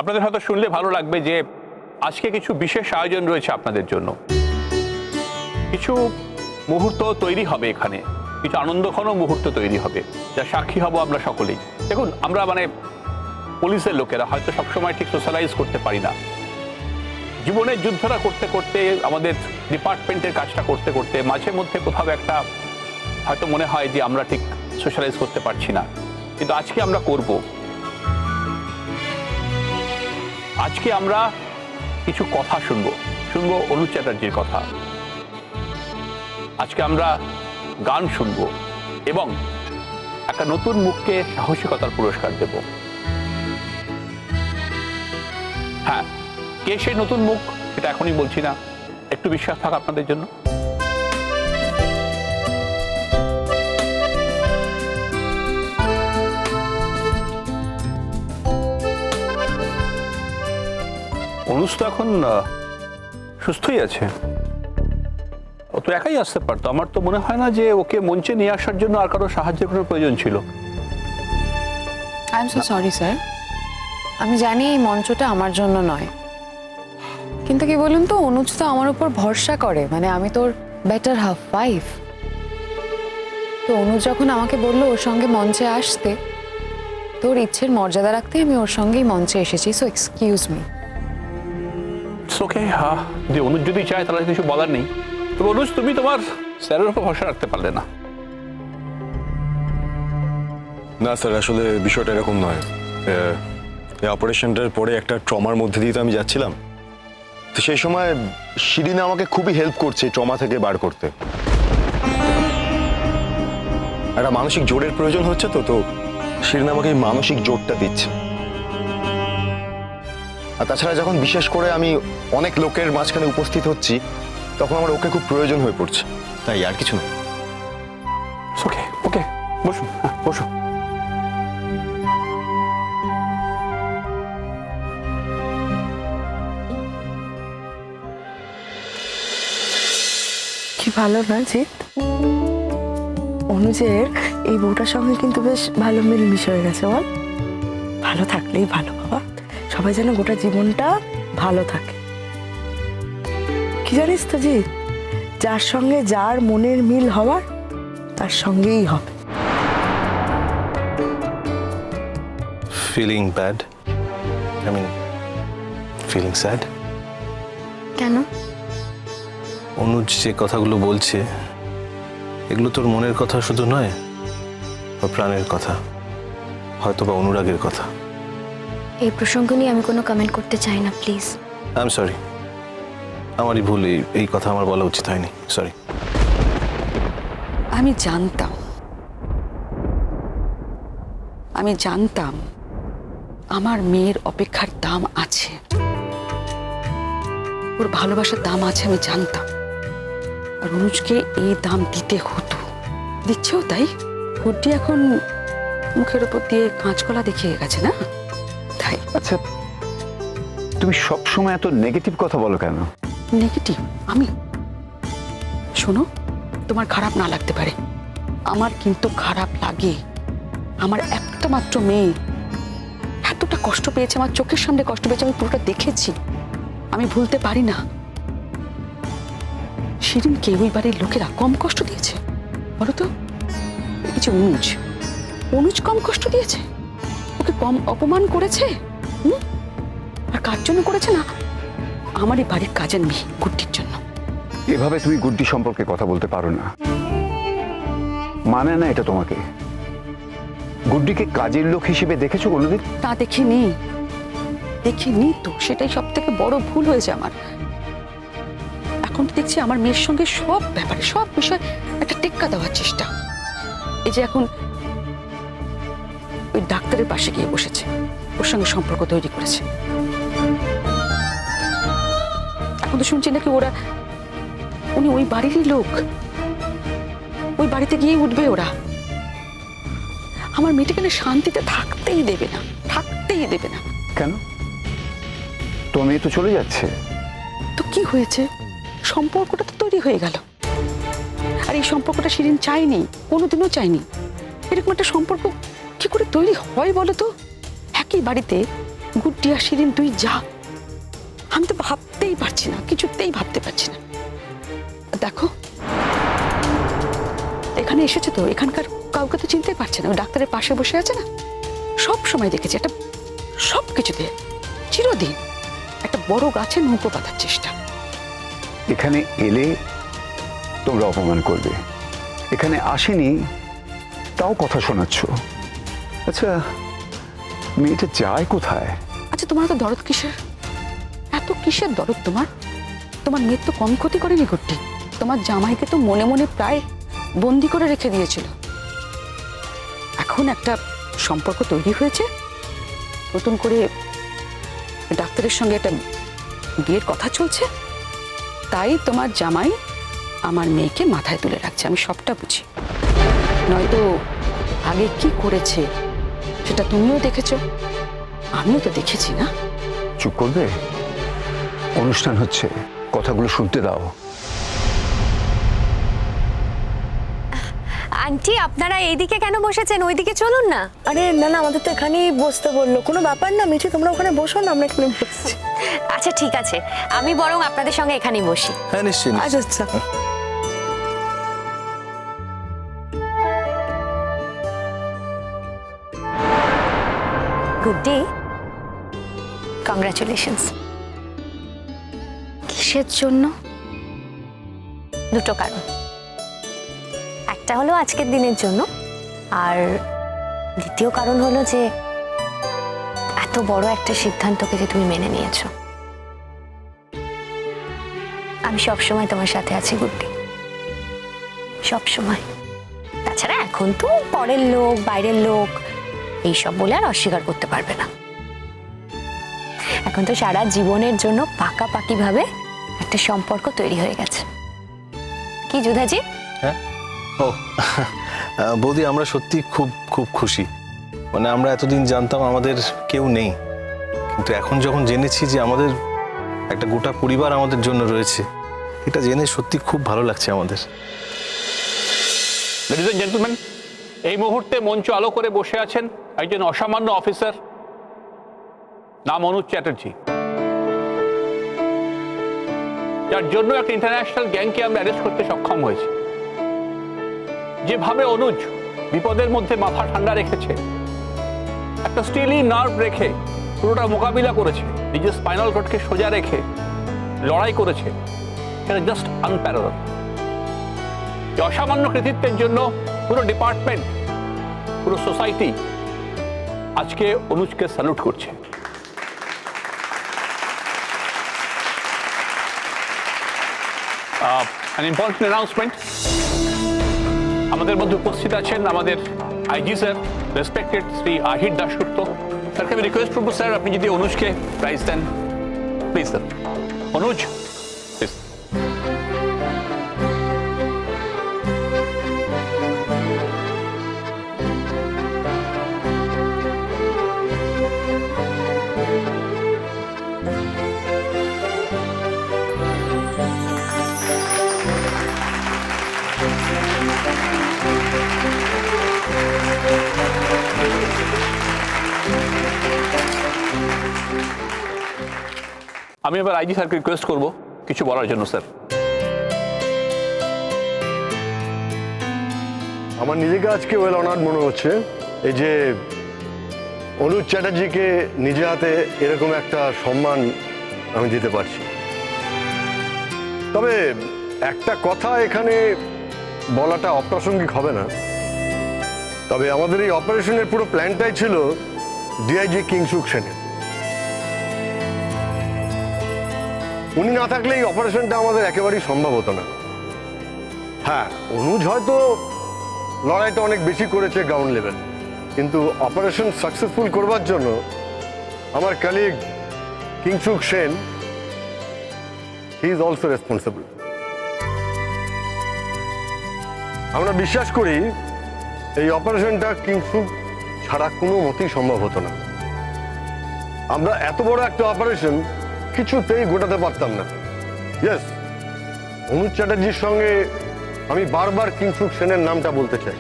আপনাদের হয়তো শুনলে ভালো লাগবে যে আজকে কিছু বিশেষ আয়োজন রয়েছে আপনাদের জন্য। কিছু মুহূর্ত তৈরি হবে এখানে, কিছু আনন্দঘন মুহূর্ত তৈরি হবে, যা সাক্ষী হব আমরা সকলেই। দেখুন, আমরা পুলিশের লোকেরা হয়তো সবসময় ঠিক সোশ্যালাইজ করতে পারি না। জীবনের যুদ্ধটা করতে করতে, আমাদের ডিপার্টমেন্টের কাজটা করতে করতে মাঝে মধ্যে কোথাও একটা হয়তো মনে হয় যে আমরা ঠিক সোশ্যালাইজ করতে পারছি না, কিন্তু আজকে আমরা করব। আজকে আমরা কিছু কথা শুনবো অনুজ চ্যাটার্জির কথা। আজকে আমরা গান শুনবো এবং একটা নতুন মুখকে সাহসিকতার পুরস্কার দেব। হ্যাঁ, কে সেই নতুন মুখ সেটা এখনই বলছি না, একটু বিশ্বাস থাক আপনাদের জন্য। অনুজ তো এখন সুস্থই আছে, ও তো একাই আসতে পারতো। আমার তো মনে হয় না যে ওকে মঞ্চে নিয়ে আসার জন্য আর কারো সাহায্যের কোনো প্রয়োজন ছিল। I am so sorry sir, আমি জানি এই মঞ্চটা আমার জন্য নয়, কিন্তু কি বলুন তো, অনুজ তো আমার উপর ভরসা করে, মানে আমি তোর বেটার হাফ ওয়াইফ। তো অনুজ যখন আমাকে বললো ওর সঙ্গে মঞ্চে আসতে, তোর ইচ্ছের মর্যাদা রাখতে আমি ওর সঙ্গেই মঞ্চে এসেছি। So excuse me. ওকে, হ্যাঁ, যে অনুজ যদি চায় তাহলে কিছু বলার নেই। তো অনুজ, তুমি তোমার স্যারের উপর ভরসা রাখতে পারলে না? না স্যার, আসলে বিষয়টা এরকম নয়। এই অপারেশনটার পরে একটা ট্রমার মধ্যে দিয়ে তো আমি যাচ্ছিলাম, তো সেই সময় শিরিনা আমাকে খুবই হেল্প করছে ট্রমা থেকে বার করতে। একটা মানসিক জোরের প্রয়োজন হচ্ছে, তো শিরিনা আমাকে এই মানসিক জোরটা দিচ্ছে। আর তাছাড়া যখন বিশেষ করে আমি অনেক লোকের মাঝখানে উপস্থিত হচ্ছি, তখন আমার ওকে খুব প্রয়োজন হয়ে পড়ছে, তাই আর কিছু না। ওকে ওকে, বসুন, বসুন। কি ভালো না জিৎ, অনুজের এই বউটার সঙ্গে কিন্তু বেশ ভালো মিলমিশ হয়ে গেছে। বল, ভালো থাকলেই ভালো বাবা, সবাই যেন গোটা জীবনটা ভালো থাকে। কি জানিস তো জিৎ, যার সঙ্গে যার মনের মিল হওয়ার তার সঙ্গেই হবে। Feeling bad, I mean feeling sad. কেন? অনুজ যে কথাগুলো বলছে, এগুলো তোর মনের কথা শুধু নয়, বা প্রাণের কথা, হয়তো বা অনুরাগের কথা। এই প্রসঙ্গ নিয়ে আমি কোনো কমেন্ট করতে চাই না, প্লিজ। আই এম সরি, আমারই ভুল, এই কথা আমার বলা উচিত হয়নি, সরি। আমি জানতাম আমার মেয়ের অপেক্ষার দাম আছে, ওর ভালোবাসার দাম আছে, আমি জানতাম। আর অনুজকে এই দাম দিতে হতো, দিচ্ছেও তাই। গুড্ডি এখন মুখের ওপর দিয়ে কাঁচকলা দেখিয়ে গেছে না, তাই। আচ্ছা, তুমি সবসময় এত নেগেটিভ কথা বলো কেন? নেগেটিভ? আমি, শোনো, তোমার খারাপ না লাগতে পারে, আমার কিন্তু খারাপ লাগে। আমার একটা মাত্র মেয়ে এতটা কষ্ট পেয়েছে, আমার চোখের সামনে কষ্ট পেয়েছে, আমি পুরোটা দেখেছি, আমি ভুলতে পারি না। শিরিনকে ওই বাড়ির লোকেরা কম কষ্ট দিয়েছে বলো তো? এই যে অনুজ কম কষ্ট দিয়েছে, ওকে কম অপমান করেছে? আর কার জন্য করেছে? না, আমারই বাড়ির কাজের মেয়ে গুড্ডির জন্য। এভাবে তুমি গুড্ডি সম্পর্কে কথা বলতে পারো না, মানে না এটা তোমাকে। গুড্ডিকে কাজের লোক হিসেবে দেখেছো কোনোদিন? তা দেখিনি তো, সেটাই সব থেকে বড় ভুল হয়েছে আমার। এখন তো দেখছি আমার মেয়ের সঙ্গে সব ব্যাপারে, সব বিষয় একটা টেক্কা দেওয়ার চেষ্টা। এই যে এখন ওই ডাক্তারের পাশে গিয়ে বসেছে, ওর সঙ্গে সম্পর্ক তৈরি করেছে। এখন তো শুনছি নাকি উনি ওই বাড়িরই লোক, ওই বাড়িতে গিয়ে উঠবে ওরা। আমার মেয়েটাকে শান্তিতে থাকতেই দেবে না, থাকতেই দেবে না। কেন? তোমার মেয়ে তো চলে যাচ্ছে। তো কি হয়েছে, সম্পর্কটা তো তৈরি হয়ে গেল। আর এই সম্পর্কটা শিরিন চায়নি, কোনোদিনও চায়নি। এরকম একটা সম্পর্ক কি করে তৈরি হয় বলো তো? একই বাড়িতে গুড্ডি আর শিরিন তুই যা, আমি তো ভাবতেই পারছি না, কিছুতেই ভাবতে পারছি না। দেখো এখানে এসেছে তো, এখানকার কাউকে তো চিনতে পারছে না, ডাক্তারের পাশে বসে আছে না, সব সময় দেখেছি একটা সব কিছুতে চিরদিন একটা বড় গাছে নৌকো পাতার চেষ্টা। এখানে এলে তোমরা অপমান করবে, এখানে আসেনি তাও কথা শোনাচ্ছ। আচ্ছা মেয়েটা যায় কোথায়? আচ্ছা তোমার তো দরদ কিসের, এত কিসের দরদ তোমার? তোমার মেয়ের তো কম ক্ষতি করেনি গুড্ডি, তোমার জামাইকে তো মনে মনে প্রায় বন্দি করে রেখে দিয়েছিল। এখন একটা সম্পর্ক তৈরি হয়েছে, নতুন করে ডাক্তারের সঙ্গে একটা বিয়ের কথা চলছে, তাই তোমার জামাই আমার মেয়েকে মাথায় তুলে রাখছে। আমি সবটা বুঝি, নয়তো আগে কি করেছে সেটা তুমিও দেখেছো, আমিও তো দেখেছি না। চুপ করবে? অনুষ্ঠান হচ্ছে, কথাগুলো শুনতে দাও। আন্টি আপনারা এইদিকে কেন বসেছেন, ওইদিকে চলুন না। আরে না না, আমাদের তো এখানেই বসতে বললো, কোনো ব্যাপার না মিঠি, তোমরা ওখানে বসো না, আমরা এখানে বসছি। আচ্ছা ঠিক আছে, আমি বরং আপনাদের সঙ্গে এখানেই বসি। হ্যাঁ নিশ্চয়ই আচ্ছা আচ্ছা। গুড্ডি, কংগ্রাচুলেশনস। কিসের জন্য? দুটো কারণ, একটা হলো আজকের দিনের জন্য, আর দ্বিতীয় কারণ হলো যে এত বড় একটা সিদ্ধান্তকে যে তুমি মেনে নিয়েছো। আমি সবসময় তোমার সাথে আছি গুড্ডি, সবসময়। তাছাড়া এখন তো পরের লোক বাইরের লোক এইসব বলে আর অস্বীকার করতে পারবে না। এখন তো সারা জীবনের জন্য পাকাপাকি ভাবে একটা সম্পর্ক তৈরি হয়ে গেছে। কি যুধাজি? হ্যাঁ ও বৌদি, আমরা সত্যি খুব খুব খুশি। মানে আমরা এতদিন জানতাম আমাদের কেউ নেই, কিন্তু এখন যখন জেনেছি যে আমাদের একটা গোটা পরিবার আমাদের জন্য রয়েছে, এটা জেনে সত্যি খুব ভালো লাগছে আমাদের। লেডিজ এন্ড জেন্টলম্যান, এই মুহূর্তে মঞ্চ আলো করে বসে আছেন একজন অসামান্য অফিসার, নাম অনুজ চ্যাটার্জি, যার জন্য একটা ইন্টারন্যাশনাল গ্যাংকে আমরা অ্যারেস্ট করতে সক্ষম হয়েছি। যেভাবে অনুজ বিপদের মধ্যে মাথা ঠান্ডা রেখেছে, একটা স্টিলি নার্ভ রেখে পুরোটা মোকাবিলা করেছে, নিজের স্পাইনাল কর্ডকে সোজা রেখে লড়াই করেছে, সেটা জাস্ট আনপ্যারালড। এই অসামান্য কৃতিত্বের জন্য পুরো ডিপার্টমেন্ট, পুরো সোসাইটি আজকে অনুজকে স্যালুট করছে। an important announcement, আমাদের মধ্যে উপস্থিত আছেন আমাদের IG sir, respected Shri Ahir Dasgupta. স্যারকে আমি রিকোয়েস্ট করবো স্যার, আপনি যদি অনুজকে প্রাইজ দেন প্লিজ। Sir Anuj please. আমি এবার আইজি স্যারকে রিকোয়েস্ট করবো কিছু বলার জন্য। স্যার আমার নিজেকে আজকে ওয়েল অনার্ড মনে হচ্ছে, এই যে অনুজ চ্যাটার্জিকে নিজে হাতে এরকম একটা সম্মান আমি দিতে পারছি। তবে একটা কথা এখানে বলাটা অপ্রাসঙ্গিক হবে না, তবে আমাদের এই অপারেশনের পুরো প্ল্যানটাই ছিল ডিআইজি কিংসুক সেনের। উনি না থাকলে এই অপারেশনটা আমাদের একেবারেই সম্ভব হতো না। হ্যাঁ, অনুজ হয়তো লড়াইটা অনেক বেশি করেছে গ্রাউন্ড লেভেল, কিন্তু অপারেশন সাকসেসফুল করবার জন্য আমার colleague Kingshuk Sen, he is also responsible. আমরা বিশ্বাস করি এই অপারেশনটা কিংসুক ছাড়া কোনো মতেই সম্ভব হতো না। আমরা এত বড় একটা অপারেশন কিছুতেই গোটাতে পারতাম না। ইয়েস, অনুজ চ্যাটার্জির সঙ্গে আমি বারবার কিংসুক সেনের নামটা বলতে চাই।